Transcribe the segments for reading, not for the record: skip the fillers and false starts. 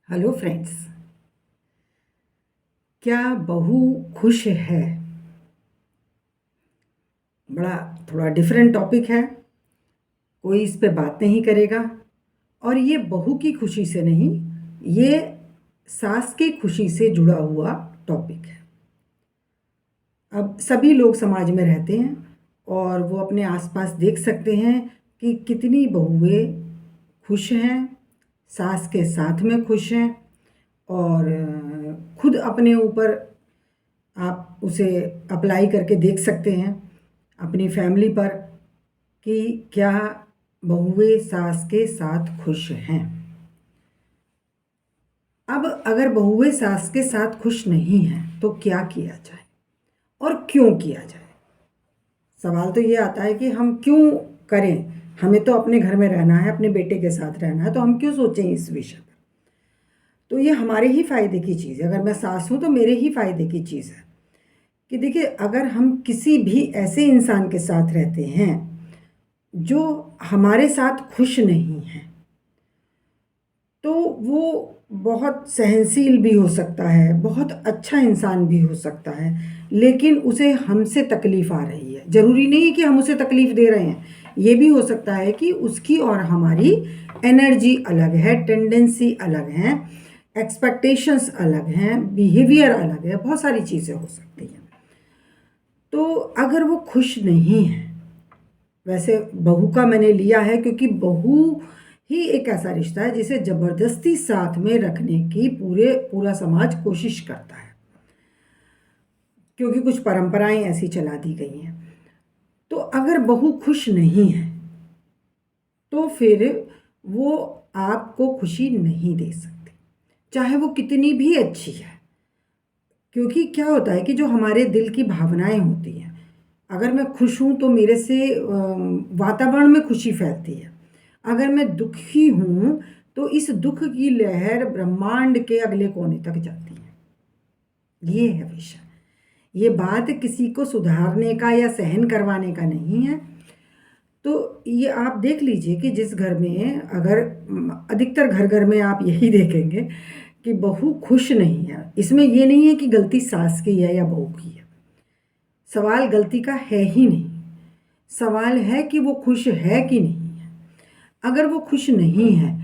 Hello friends. क्या बहू खुश है? बड़ा थोड़ा डिफरेंट टॉपिक है। कोई इस पे बात नहीं करेगा। और ये बहू की खुशी से नहीं, ये सास की खुशी से जुड़ा हुआ टॉपिक है। अब सभी लोग समाज में रहते हैं और वो अपने आसपास देख सकते हैं कि कितनी बहुएं खुश हैं, सास के साथ में खुश हैं। और खुद अपने ऊपर आप उसे अप्लाई करके देख सकते हैं अपनी फैमिली पर कि क्या बहुएं सास के साथ खुश हैं। अब अगर बहुएं सास के साथ खुश नहीं हैं तो क्या किया जाए और क्यों किया जाए? सवाल तो ये आता है कि हम क्यों करें। हमें तो अपने घर में रहना है, अपने बेटे के साथ रहना है, तो हम क्यों सोचें इस विषय पर? तो ये हमारे ही फायदे की चीज़ है। अगर मैं सास हूँ तो मेरे ही फायदे की चीज़ है कि देखिए, अगर हम किसी भी ऐसे इंसान के साथ रहते हैं जो हमारे साथ खुश नहीं है, तो वो बहुत सहनशील भी हो सकता है, बहुत अच्छा इंसान भी हो सकता है, लेकिन उसे हमसे तकलीफ़ आ रही है। ज़रूरी नहीं है कि हम उसे तकलीफ़ दे रहे हैं। ये भी हो सकता है कि उसकी और हमारी एनर्जी अलग है, टेंडेंसी अलग है, एक्सपेक्टेशंस अलग हैं, बिहेवियर अलग है, बहुत सारी चीज़ें हो सकती हैं। तो अगर वो खुश नहीं है, वैसे बहू का मैंने लिया है क्योंकि बहू ही एक ऐसा रिश्ता है जिसे ज़बरदस्ती साथ में रखने की पूरा समाज कोशिश करता है, क्योंकि कुछ परंपराएं ऐसी चला दी गई हैं। तो अगर बहू खुश नहीं है तो फिर वो आपको खुशी नहीं दे सकती, चाहे वो कितनी भी अच्छी है। क्योंकि क्या होता है कि जो हमारे दिल की भावनाएं होती हैं, अगर मैं खुश हूँ तो मेरे से वातावरण में खुशी फैलती है। अगर मैं दुखी हूँ तो इस दुख की लहर ब्रह्मांड के अगले कोने तक जाती है। ये है विषय। ये बात किसी को सुधारने का या सहन करवाने का नहीं है। तो ये आप देख लीजिए कि जिस घर में, अगर अधिकतर घर घर में आप यही देखेंगे कि बहू खुश नहीं है, इसमें ये नहीं है कि गलती सास की है या बहू की है। सवाल गलती का है ही नहीं। सवाल है कि वो खुश है कि नहीं है। अगर वो खुश नहीं है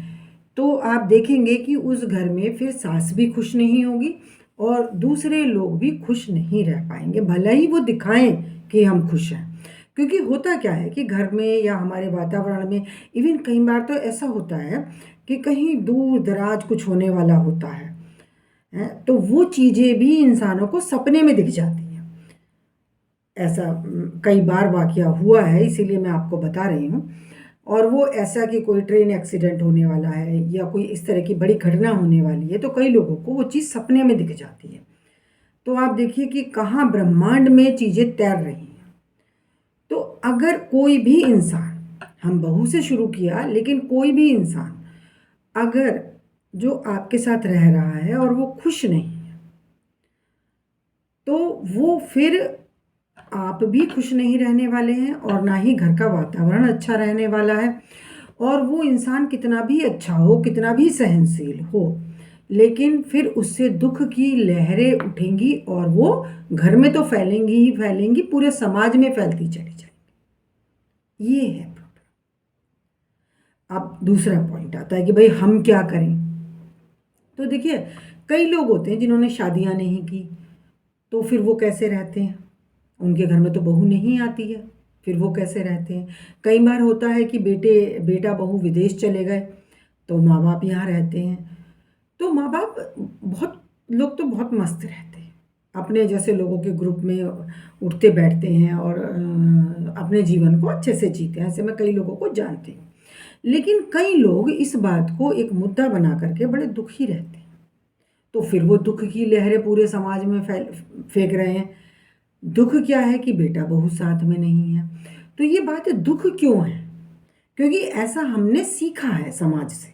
तो आप देखेंगे कि उस घर में फिर सास भी खुश नहीं होगी और दूसरे लोग भी खुश नहीं रह पाएंगे, भले ही वो दिखाएं कि हम खुश हैं। क्योंकि होता क्या है कि घर में या हमारे वातावरण में, इवन कई बार तो ऐसा होता है कि कहीं दूर दराज कुछ होने वाला होता है, तो वो चीज़ें भी इंसानों को सपने में दिख जाती हैं। ऐसा कई बार वाकया हुआ है, इसीलिए मैं आपको बता रही हूँ। और वो ऐसा कि कोई ट्रेन एक्सीडेंट होने वाला है या कोई इस तरह की बड़ी घटना होने वाली है, तो कई लोगों को वो चीज़ सपने में दिख जाती है। तो आप देखिए कि कहाँ ब्रह्मांड में चीज़ें तैर रही हैं। तो अगर कोई भी इंसान, हम बहू से शुरू किया, लेकिन कोई भी इंसान अगर जो आपके साथ रह रहा है और वो खुश नहीं है, तो वो फिर आप भी खुश नहीं रहने वाले हैं और ना ही घर का वातावरण अच्छा रहने वाला है। और वो इंसान कितना भी अच्छा हो, कितना भी सहनशील हो, लेकिन फिर उससे दुख की लहरें उठेंगी और वो घर में तो फैलेंगी ही फैलेंगी, पूरे समाज में फैलती चली जाएंगी। ये है प्रॉब्लम। अब दूसरा पॉइंट आता है कि भाई हम क्या करें। तो देखिए, कई लोग होते हैं जिन्होंने शादियां नहीं की, तो फिर वो कैसे रहते हैं? उनके घर में तो बहू नहीं आती है, फिर वो कैसे रहते हैं? कई बार होता है कि बेटा बहू विदेश चले गए तो माँ बाप यहाँ रहते हैं। तो माँ बाप, बहुत लोग तो बहुत मस्त रहते हैं, अपने जैसे लोगों के ग्रुप में उठते बैठते हैं और अपने जीवन को अच्छे से जीते हैं। ऐसे मैं कई लोगों को जानती हूँ। लेकिन कई लोग इस बात को एक मुद्दा बना करके बड़े दुखी रहते हैं। तो फिर वो दुख की लहरें पूरे समाज में फेंक रहे हैं। दुख क्या है कि बेटा बहू साथ में नहीं है। तो ये बात दुख क्यों है? क्योंकि ऐसा हमने सीखा है समाज से।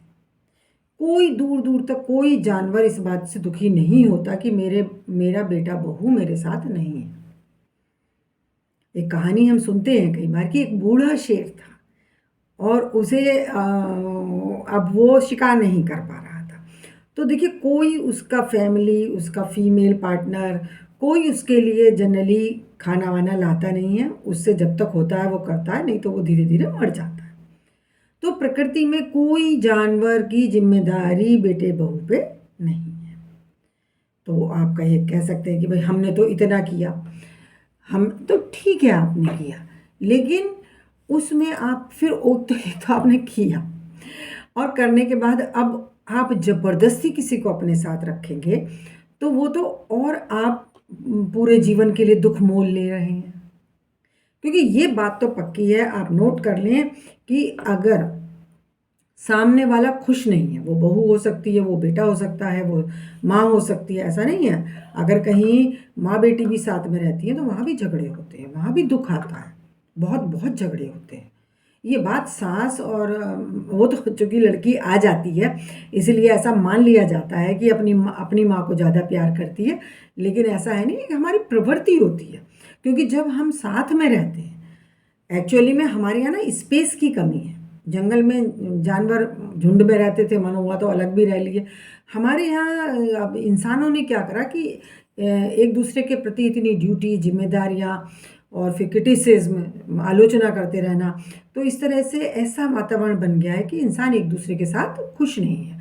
कोई दूर दूर तक कोई जानवर इस बात से दुखी नहीं होता कि मेरा बेटा बहू मेरे साथ नहीं है। एक कहानी हम सुनते हैं कई बार कि एक बूढ़ा शेर था और उसे अब वो शिकार नहीं कर पा रहा था। तो देखिए कोई उसका फैमिली, उसका फीमेल पार्टनर, कोई उसके लिए जनरली खाना वाना लाता नहीं है। उससे जब तक होता है वो करता है, नहीं तो वो धीरे धीरे मर जाता है। तो प्रकृति में कोई जानवर की जिम्मेदारी बेटे बहू पे नहीं है। तो आप कह सकते हैं कि भाई हमने तो इतना किया, हम तो ठीक है आपने किया, लेकिन उसमें आप फिर तो आपने किया, और करने के बाद अब आप ज़बरदस्ती किसी को अपने साथ रखेंगे तो वो तो, और आप पूरे जीवन के लिए दुख मोल ले रहे हैं। क्योंकि ये बात तो पक्की है, आप नोट कर लें कि अगर सामने वाला खुश नहीं है, वो बहू हो सकती है, वो बेटा हो सकता है, वो माँ हो सकती है, ऐसा नहीं है। अगर कहीं माँ बेटी भी साथ में रहती हैं तो वहाँ भी झगड़े होते हैं, वहाँ भी दुख आता है, बहुत बहुत झगड़े होते हैं। ये बात सास और वो तो चूंकि लड़की आ जाती है इसलिए ऐसा मान लिया जाता है कि अपनी माँ को ज़्यादा प्यार करती है, लेकिन ऐसा है नहीं, हमारी प्रवृत्ति होती है। क्योंकि जब हम साथ में रहते हैं, एक्चुअली में हमारे यहाँ ना स्पेस की कमी है। जंगल में जानवर झुंड में रहते थे, मानो हुआ तो अलग भी रह लिए। हमारे यहाँ अब इंसानों ने क्या करा कि एक दूसरे के प्रति इतनी ड्यूटी, जिम्मेदारियाँ और फिर क्रिटिसिज्म, आलोचना करते रहना, तो इस तरह से ऐसा वातावरण बन गया है कि इंसान एक दूसरे के साथ खुश नहीं है।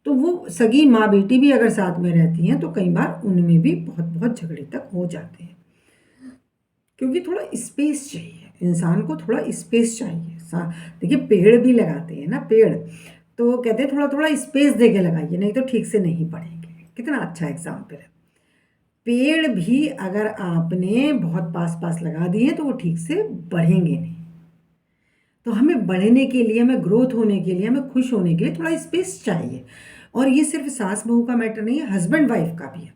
तो वो सगी माँ बेटी भी अगर साथ में रहती हैं तो कई बार उनमें भी बहुत बहुत झगड़े तक हो जाते हैं, क्योंकि थोड़ा स्पेस चाहिए इंसान को, थोड़ा स्पेस चाहिए। देखिए पेड़ भी लगाते हैं ना, पेड़ तो कहते हैं थोड़ा थोड़ा स्पेस दे के लगाइए, नहीं तो ठीक से नहीं बढ़ेंगे। कितना अच्छा एग्जाम्पल है। पेड़ भी अगर आपने बहुत पास पास लगा दिए तो वो ठीक से बढ़ेंगे नहीं। तो हमें बढ़ने के लिए, हमें ग्रोथ होने के लिए, हमें खुश होने के लिए थोड़ा स्पेस चाहिए। और ये सिर्फ सास बहू का मैटर नहीं है, हस्बैंड वाइफ का भी है।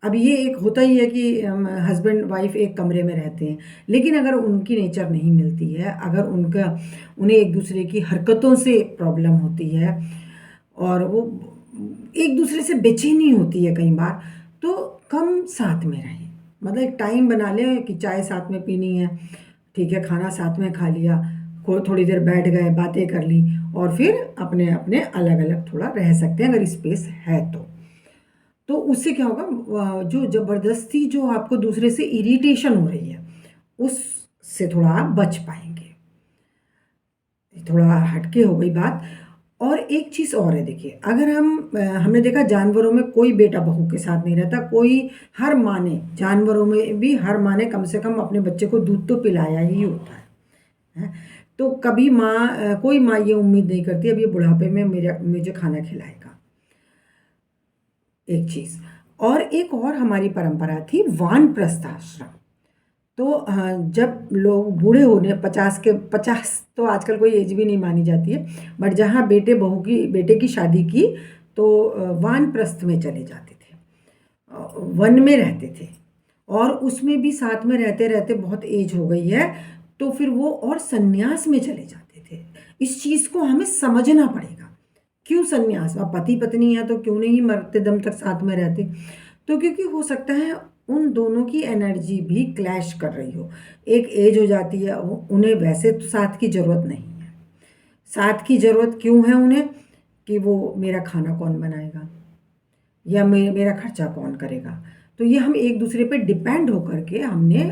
अब ये एक होता ही है कि हस्बैंड वाइफ एक कमरे में रहते हैं, लेकिन अगर उनकी नेचर नहीं मिलती है, अगर उन्हें एक दूसरे की हरकतों से प्रॉब्लम होती है और वो एक दूसरे से बेचैनी होती है कई बार, तो कम साथ में रहें। मतलब एक टाइम बना लें कि चाय साथ में पीनी है, ठीक है, खाना साथ में खा लिया, थोड़ी देर बैठ गए, बातें कर ली, और फिर अपने अपने अलग अलग थोड़ा रह सकते हैं अगर स्पेस है तो उससे क्या होगा, जो ज़बरदस्ती जो आपको दूसरे से इरिटेशन हो रही है उससे थोड़ा आप बच पाएंगे। थोड़ा हटके हो गई बात। और एक चीज़ और है, देखिए अगर हमने देखा जानवरों में कोई बेटा बहू के साथ नहीं रहता, कोई, हर माँ ने, जानवरों में भी हर माँ ने कम से कम अपने बच्चे को दूध तो पिलाया ही होता है। तो कभी कोई माँ ये उम्मीद नहीं करती अब ये बुढ़ापे में मुझे खाना खिलाएगा। एक चीज़ और, एक और हमारी परंपरा थी वानप्रस्थ आश्रम। तो जब लोग बूढ़े होने 50 तो आजकल कोई एज भी नहीं मानी जाती है, बट जहाँ बेटे की शादी की तो वानप्रस्थ में चले जाते थे, वन में रहते थे, और उसमें भी साथ में रहते रहते बहुत एज हो गई है तो फिर वो और सन्यास में चले जाते थे। इस चीज़ को हमें समझना पड़ेगा, क्यों सन्यास? अब पति पत्नी है तो क्यों नहीं मरते दम तक साथ में रहते? तो क्योंकि हो सकता है उन दोनों की एनर्जी भी क्लैश कर रही हो, एक एज हो जाती है, उन्हें वैसे तो साथ की ज़रूरत नहीं है। साथ की ज़रूरत क्यों है उन्हें? कि वो मेरा खाना कौन बनाएगा या मेरा खर्चा कौन करेगा। तो ये हम एक दूसरे पे डिपेंड होकर के हमने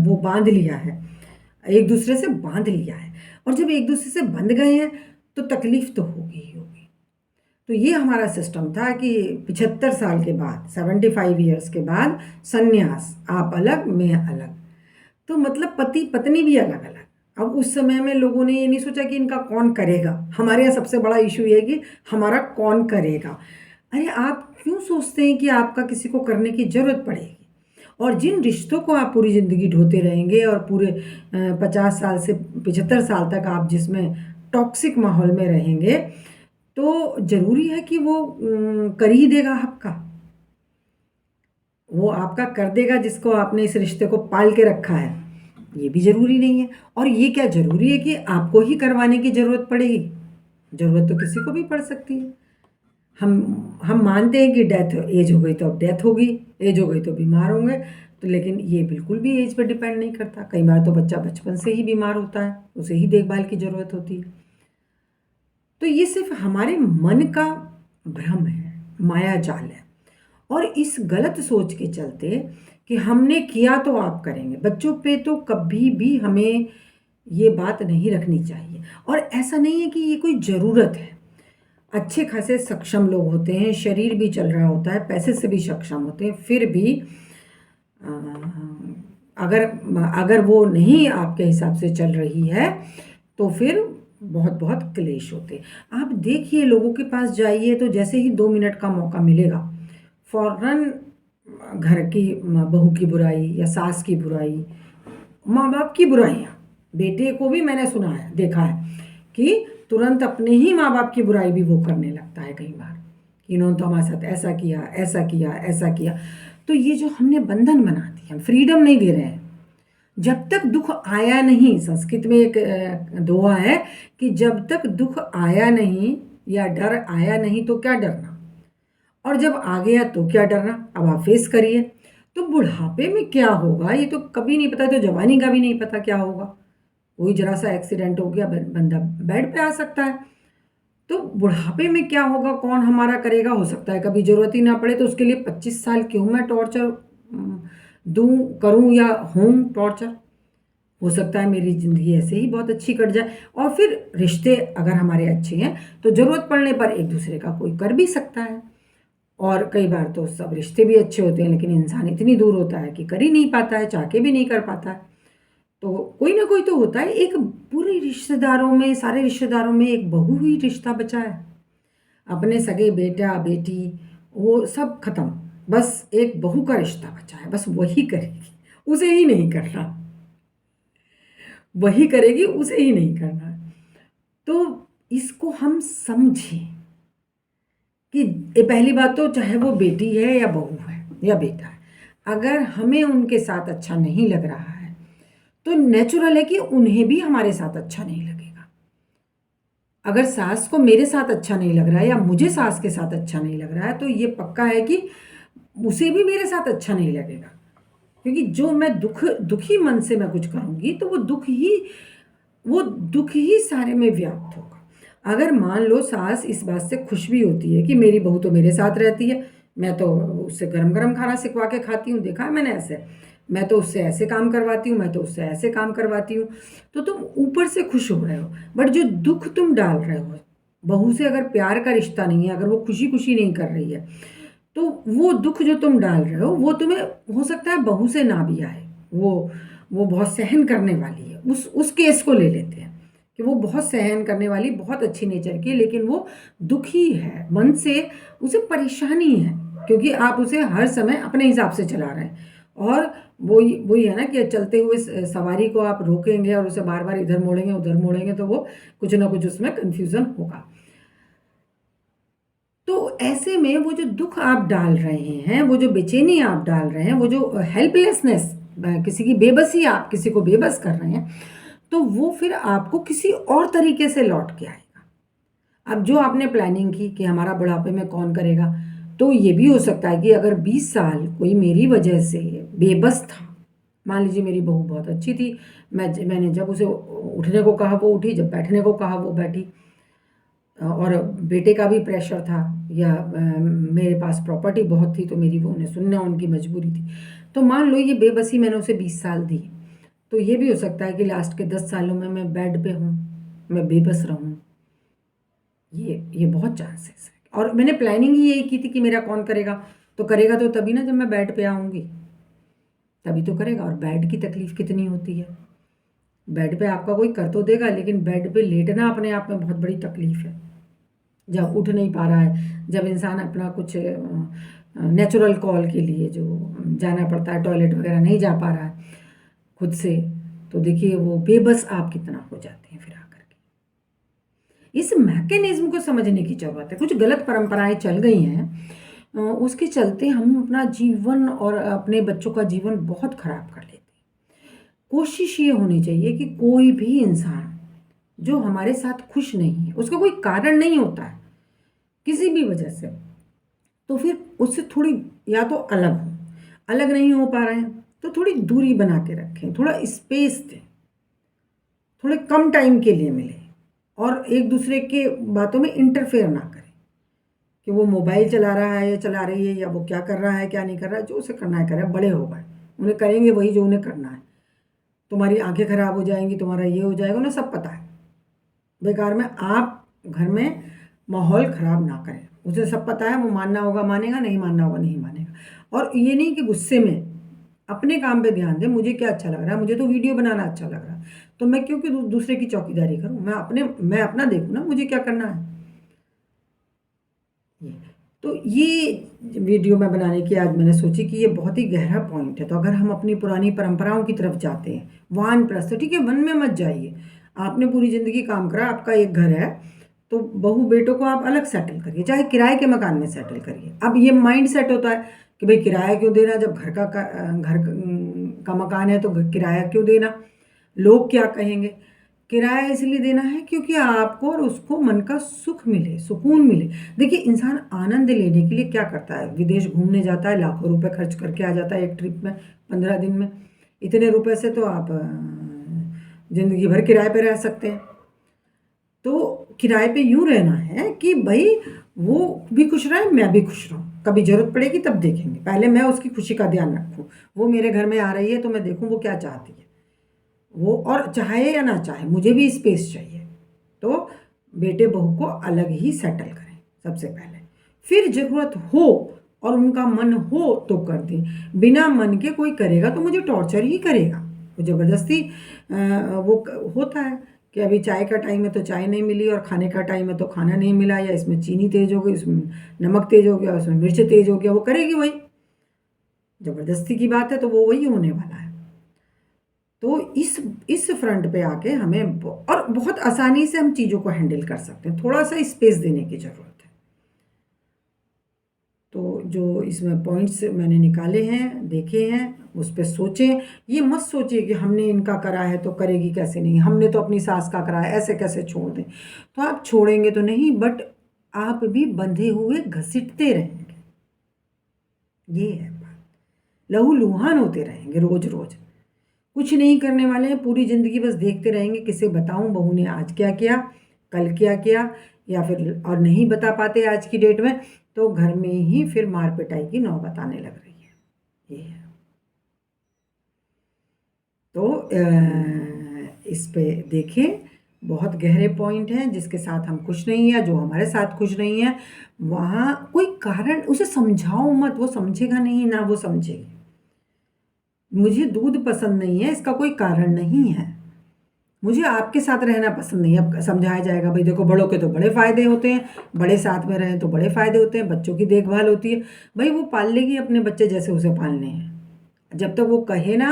वो बांध लिया है, एक दूसरे से बांध लिया है, और जब एक दूसरे से बंध गए हैं तो तकलीफ तो होगी ही होगी। तो ये हमारा सिस्टम था कि 75 साल के बाद, 75 ईयर्स के बाद संन्यास, आप अलग मैं अलग, तो मतलब पति पत्नी भी अलग अलग। अब उस समय में लोगों ने ये नहीं सोचा कि इनका कौन करेगा। हमारे यहाँ सबसे बड़ा इशू ये है कि हमारा कौन करेगा। अरे आप क्यों सोचते हैं कि आपका किसी को करने की ज़रूरत पड़ेगी? और जिन रिश्तों को आप पूरी ज़िंदगी ढोते रहेंगे और पूरे 50 साल से 75 साल तक आप जिसमें टॉक्सिक माहौल में रहेंगे, तो ज़रूरी है कि वो कर ही देगा आपका, वो आपका कर देगा जिसको आपने इस रिश्ते को पाल के रखा है, ये भी ज़रूरी नहीं है। और ये क्या ज़रूरी है कि आपको ही करवाने की ज़रूरत पड़ेगी? ज़रूरत तो किसी को भी पड़ सकती है। हम मानते हैं कि डेथ, एज हो गई तो अब डेथ होगी, एज हो गई तो बीमार होंगे, तो लेकिन ये बिल्कुल भी एज पर डिपेंड नहीं करता। कई बार तो बच्चा बचपन से ही बीमार होता है, उसे ही देखभाल की ज़रूरत होती है। तो ये सिर्फ हमारे मन का भ्रम है, माया जाल है। और इस गलत सोच के चलते कि हमने किया तो आप करेंगे, बच्चों पे तो कभी भी हमें ये बात नहीं रखनी चाहिए। और ऐसा नहीं है कि ये कोई ज़रूरत है। अच्छे खासे सक्षम लोग होते हैं, शरीर भी चल रहा होता है, पैसे से भी सक्षम होते हैं, फिर भी अ, अगर अगर वो नहीं आपके हिसाब से चल रही है तो फिर बहुत बहुत क्लेश होते। आप देखिए, लोगों के पास जाइए तो जैसे ही 2 मिनट का मौका मिलेगा, फौरन घर की बहू की बुराई या सास की बुराई, माँ बाप की बुराइयाँ, बेटे को भी मैंने सुना है, देखा है कि तुरंत अपने ही माँ बाप की बुराई भी वो करने लगता है कई बार कि इन्होंने तो हमारे साथ ऐसा किया, ऐसा किया, ऐसा किया। तो ये जो हमने बंधन बना दिया, फ्रीडम नहीं दे रहे हैं। जब तक दुख आया नहीं, संस्कृत में एक दोहा है कि जब तक दुख आया नहीं या डर आया नहीं तो क्या डरना, और जब आ गया तो क्या डरना। अब आप फेस करिए। तो बुढ़ापे में क्या होगा ये तो कभी नहीं पता, तो जवानी का भी नहीं पता क्या होगा। कोई जरा सा एक्सीडेंट हो गया, बंदा बेड पे आ सकता है। तो बुढ़ापे में क्या होगा, कौन हमारा करेगा, हो सकता है कभी ज़रूरत ही ना पड़े, तो उसके लिए 25 साल क्यों मैं टॉर्चर दूँ, करूँ या होम टॉर्चर। हो सकता है मेरी ज़िंदगी ऐसे ही बहुत अच्छी कट जाए। और फिर रिश्ते अगर हमारे अच्छे हैं तो ज़रूरत पड़ने पर एक दूसरे का कोई कर भी सकता है। और कई बार तो सब रिश्ते भी अच्छे होते हैं लेकिन इंसान इतनी दूर होता है कि कर ही नहीं पाता है, चाह के भी नहीं कर पाता है। तो कोई ना कोई तो होता है। एक पूरे रिश्तेदारों में, सारे रिश्तेदारों में एक बहू ही रिश्ता बचा है। अपने सगे बेटा बेटी वो सब खत्म, बस एक बहू का रिश्ता बचा है, बस वही करेगी, उसे ही नहीं करना, वही करेगी, उसे ही नहीं करना। तो इसको हम समझें कि पहली बात तो चाहे वो बेटी है या बहू है या बेटा है, अगर हमें उनके साथ अच्छा नहीं लग रहा है तो नेचुरल है कि उन्हें भी हमारे साथ अच्छा नहीं लगेगा। अगर सास को मेरे साथ अच्छा नहीं लग रहा है या मुझे सास के साथ अच्छा नहीं लग रहा है तो ये पक्का है कि उसे भी मेरे साथ अच्छा नहीं लगेगा। क्योंकि जो मैं दुखी मन से मैं कुछ करूँगी तो वो दुख ही सारे में व्याप्त होगा। अगर मान लो सास इस बात से खुश भी होती है कि मेरी बहू तो मेरे साथ रहती है, मैं तो उससे गरम गरम खाना सिखवा के खाती हूँ, देखा है मैंने ऐसे, मैं तो उससे ऐसे काम करवाती हूँ, मैं तो उससे ऐसे काम करवाती हूँ, तो तुम ऊपर से खुश हो रहे हो। बट जो दुख तुम डाल रहे हो, बहू से अगर प्यार का रिश्ता नहीं है, अगर वो खुशी खुशी नहीं कर रही है, तो वो दुख जो तुम डाल रहे हो वो तुम्हें हो सकता है बहू से ना भी आए। वो बहुत सहन करने वाली है, उस केस को ले लेते हैं कि वो बहुत सहन करने वाली, बहुत अच्छी नेचर की है, लेकिन वो दुखी है मन से, उसे परेशानी है क्योंकि आप उसे हर समय अपने हिसाब से चला रहे हैं। और वही है ना कि चलते हुए सवारी को आप रोकेंगे और उसे बार बार इधर मोड़ेंगे उधर मोड़ेंगे तो वो कुछ ना कुछ उसमें कन्फ्यूज़न होगा। तो ऐसे में वो जो दुख आप डाल रहे हैं, वो जो बेचैनी आप डाल रहे हैं, वो जो हेल्पलेसनेस, किसी की बेबसी, आप किसी को बेबस कर रहे हैं, तो वो फिर आपको किसी और तरीके से लौट के आएगा। अब जो आपने प्लानिंग की कि हमारा बुढ़ापे में कौन करेगा, तो ये भी हो सकता है कि अगर 20 साल कोई मेरी वजह से बेबस था, मान लीजिए मेरी बहू बहुत अच्छी थी, मैंने जब उसे उठने को कहा वो उठी, जब बैठने को कहा वो बैठी, और बेटे का भी प्रेशर था या मेरे पास प्रॉपर्टी बहुत थी तो मेरी वो उन्हें सुनना उनकी मजबूरी थी। तो मान लो ये बेबसी मैंने उसे 20 साल दी, तो ये भी हो सकता है कि लास्ट के 10 सालों में मैं बेड पे हूँ, मैं बेबस रहूँ। ये बहुत चांसेस है। और मैंने प्लानिंग ही यही की थी कि मेरा कौन करेगा, तो करेगा तो तभी ना जब मैं बेड पे आऊँगी, तभी तो करेगा। और बेड की तकलीफ़ कितनी होती है, बेड पे आपका कोई कर तो देगा लेकिन बेड पे लेटना अपने आप में बहुत बड़ी तकलीफ़ है। जब उठ नहीं पा रहा है, जब इंसान अपना कुछ नेचुरल कॉल के लिए जो जाना पड़ता है, टॉयलेट वगैरह नहीं जा पा रहा है खुद से, तो देखिए वो बेबस आप कितना हो जाते हैं फिर आकर के। इस मैकेनिज्म को समझने की ज़रूरत है। कुछ गलत परंपराएं चल गई हैं, उसके चलते हम अपना जीवन और अपने बच्चों का जीवन बहुत ख़राब कर लेते हैं। कोशिश ये होनी चाहिए कि कोई भी इंसान जो हमारे साथ खुश नहीं है, उसका कोई कारण नहीं होता है किसी भी वजह से, तो फिर उससे थोड़ी, या तो अलग हो, अलग नहीं हो पा रहे हैं तो थोड़ी दूरी बना के रखें, थोड़ा स्पेस दें, थोड़े कम टाइम के लिए मिले और एक दूसरे के बातों में इंटरफेयर ना करें कि वो मोबाइल चला रहा है या चला रही है, या वो क्या कर रहा है क्या नहीं कर रहा है, जो उसे करना है करे, बड़े हो गए, उन्हें करेंगे वही जो उन्हें करना है। तुम्हारी आंखें खराब हो जाएंगी, तुम्हारा ये हो जाएगा, उन्हें सब पता है। बेकार में आप घर में माहौल ख़राब ना करें, उसे सब पता है, वो मानना होगा मानेगा, नहीं मानना होगा नहीं मानेगा। और ये नहीं कि गुस्से में, अपने काम पे ध्यान दें। मुझे क्या अच्छा लग रहा है, मुझे तो वीडियो बनाना अच्छा लग रहा है, तो मैं क्यों कि दूसरे की चौकीदारी करूं, मैं अपना देखूं ना, मुझे क्या करना है। ये तो ये वीडियो मैं बनाने की आज मैंने सोची कि ये बहुत ही गहरा पॉइंट है। तो अगर हम अपनी पुरानी परंपराओं की तरफ जाते हैं, वानप्रस्थ, ठीक है, वन में मत जाइए। आपने पूरी ज़िंदगी काम करा, आपका एक घर है, तो बहू बेटों को आप अलग सेटल करिए, चाहे किराए के मकान में सेटल करिए। अब ये माइंड सेट होता है कि भाई किराया क्यों देना, जब घर का मकान है तो किराया क्यों देना, लोग क्या कहेंगे। किराया इसलिए देना है क्योंकि आपको और उसको मन का सुख मिले, सुकून मिले। देखिए, इंसान आनंद लेने के लिए क्या करता है, विदेश घूमने जाता है, लाखों रुपए खर्च करके आ जाता है एक ट्रिप में, 15 दिन में। इतने रुपए से तो आप ज़िंदगी भर किराए पे रह सकते हैं। तो किराए पे यूँ रहना है कि भाई वो भी खुश रहे, मैं भी खुश रहूँ। कभी ज़रूरत पड़ेगी तब देखेंगे, पहले मैं उसकी खुशी का ध्यान रखूँ। वो मेरे घर में आ रही है तो मैं देखूँ वो क्या चाहती है, वो और चाहे या ना चाहे, मुझे भी स्पेस चाहिए। तो बेटे बहू को अलग ही सेटल करें सबसे पहले, फिर ज़रूरत हो और उनका मन हो तो कर दें। बिना मन के कोई करेगा तो मुझे टॉर्चर ही करेगा, वो ज़बरदस्ती। होता है कि अभी चाय का टाइम है तो चाय नहीं मिली, और खाने का टाइम है तो खाना नहीं मिला, या इसमें चीनी तेज़ हो गई, इसमें नमक तेज़ हो गया, उसमें मिर्च तेज़ हो गया, वो करेगी वही। ज़बरदस्ती की बात है तो वो वही होने वाला है। तो इस फ्रंट पे आके हमें और बहुत आसानी से हम चीज़ों को हैंडल कर सकते हैं, थोड़ा सा स्पेस देने की ज़रूरत है। तो जो इसमें पॉइंट्स मैंने निकाले हैं, देखे हैं, उस पर सोचें। ये मत सोचिए कि हमने इनका करा है तो करेगी कैसे नहीं, हमने तो अपनी सास का करा है, ऐसे कैसे छोड़ दें। तो आप छोड़ेंगे तो नहीं, बट आप भी बंधे हुए घसीटते रहेंगे। ये है बात, लहूलुहान होते रहेंगे रोज रोज, कुछ नहीं करने वाले हैं पूरी ज़िंदगी, बस देखते रहेंगे किसे बताऊं बहू ने आज क्या किया, कल क्या किया, या फिर और नहीं बता पाते आज की डेट में, तो घर में ही फिर मार पिटाई की नौबत आने लग रही है। ये है। तो इस पे देखें, बहुत गहरे पॉइंट हैं। जिसके साथ हम खुश नहीं है, जो हमारे साथ खुश नहीं है, वहाँ कोई कारण, उसे समझाओ मत, वो समझेगा नहीं ना वो समझेगी। मुझे दूध पसंद नहीं है, इसका कोई कारण नहीं है। मुझे आपके साथ रहना पसंद नहीं है, अब समझाया जाएगा भाई देखो बड़ों के तो बड़े फ़ायदे होते हैं, बड़े साथ में रहें तो बड़े फ़ायदे होते हैं, बच्चों की देखभाल होती है। भाई वो पाल लेगी अपने बच्चे जैसे उसे पालने हैं, जब तक वो कहे ना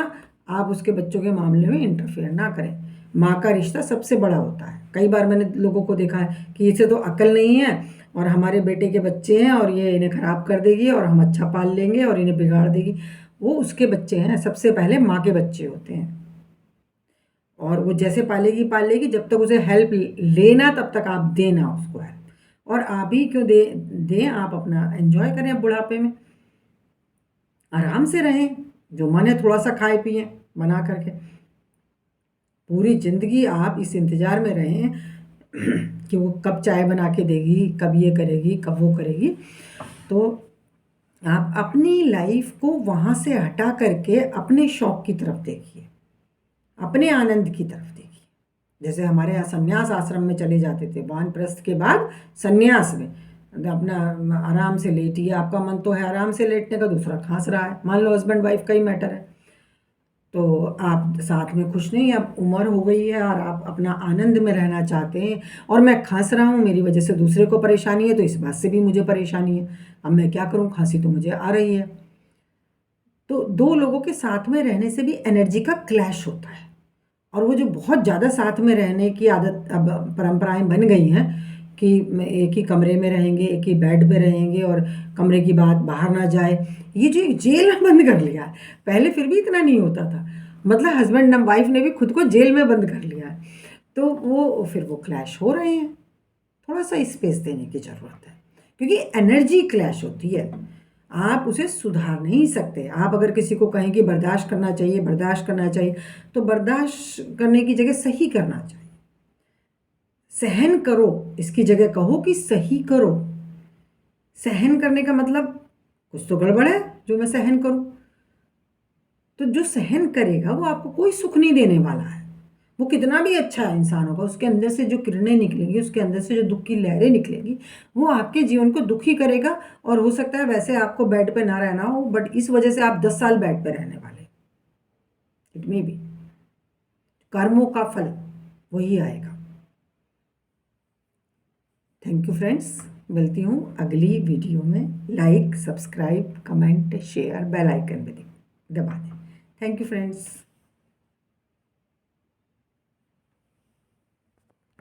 आप उसके बच्चों के मामले में इंटरफेयर ना करें। माँ का रिश्ता सबसे बड़ा होता है। कई बार मैंने लोगों को देखा है कि इसे तो अक्ल नहीं है और हमारे बेटे के बच्चे हैं और ये इन्हें ख़राब कर देगी और हम अच्छा पाल लेंगे और इन्हें बिगाड़ देगी। वो उसके बच्चे हैं, सबसे पहले माँ के बच्चे होते हैं, और वो जैसे पालेगी पालेगी, जब तक उसे हेल्प लेना तब तक आप देना उसको हेल्प। और आप ही क्यों दें, आप अपना एंजॉय करें बुढ़ापे में, आराम से रहें, जो मन है थोड़ा सा खाए पिए बना करके। पूरी ज़िंदगी आप इस इंतज़ार में रहें कि वो कब चाय बना के देगी, कब ये करेगी, कब वो करेगी। तो आप अपनी लाइफ को वहाँ से हटा करके अपने शौक़ की तरफ देखिए, अपने आनंद की तरफ देखिए। जैसे हमारे यहाँ संन्यास आश्रम में चले जाते थे, वानप्रस्थ के बाद संन्यास में अपना आराम से लेटिए। आपका मन तो है आराम से लेटने का, दूसरा खांस रहा है, मान लो हस्बैंड वाइफ का ही मैटर है, तो आप साथ में खुश नहीं, अब उम्र हो गई है और आप अपना आनंद में रहना चाहते हैं, और मैं खांस रहा हूँ, मेरी वजह से दूसरे को परेशानी है, तो इस बात से भी मुझे परेशानी है। अब मैं क्या करूँ, खांसी तो मुझे आ रही है। तो दो लोगों के साथ में रहने से भी एनर्जी का क्लैश होता है। और वो जो बहुत ज़्यादा साथ में रहने की आदत, अब परंपराएं बन गई हैं कि एक ही कमरे में रहेंगे, एक ही बेड पे रहेंगे, और कमरे की बात बाहर ना जाए। ये जो एक जेल बंद कर लिया है, पहले फिर भी इतना नहीं होता था, मतलब हस्बैंड वाइफ ने भी खुद को जेल में बंद कर लिया है। तो वो फिर वो क्लैश हो रहे हैं। थोड़ा सा स्पेस देने की ज़रूरत है, क्योंकि एनर्जी क्लैश होती है, आप उसे सुधार नहीं सकते। आप अगर किसी को कहें कि बर्दाश्त करना चाहिए, बर्दाश्त करना चाहिए, तो बर्दाश्त करने की जगह सही करना चाहिए। सहन करो इसकी जगह कहो कि सही करो। सहन करने का मतलब कुछ तो गड़बड़ है जो मैं सहन करूं। तो जो सहन करेगा वो आपको कोई सुख नहीं देने वाला है। वो कितना भी अच्छा इंसान होगा, उसके अंदर से जो किरणें निकलेंगी, उसके अंदर से जो दुख की लहरें निकलेंगी, वो आपके जीवन को दुखी करेगा। और हो सकता है वैसे आपको बेड पे ना रहना हो, बट इस वजह से आप 10 साल बेड पे रहने वाले। इट मे बी कर्मों का फल वही आएगा। थैंक यू फ्रेंड्स, मिलती हूँ अगली वीडियो में। Like, subscribe, comment, share, bell icon भी दबा दें। Thank you friends.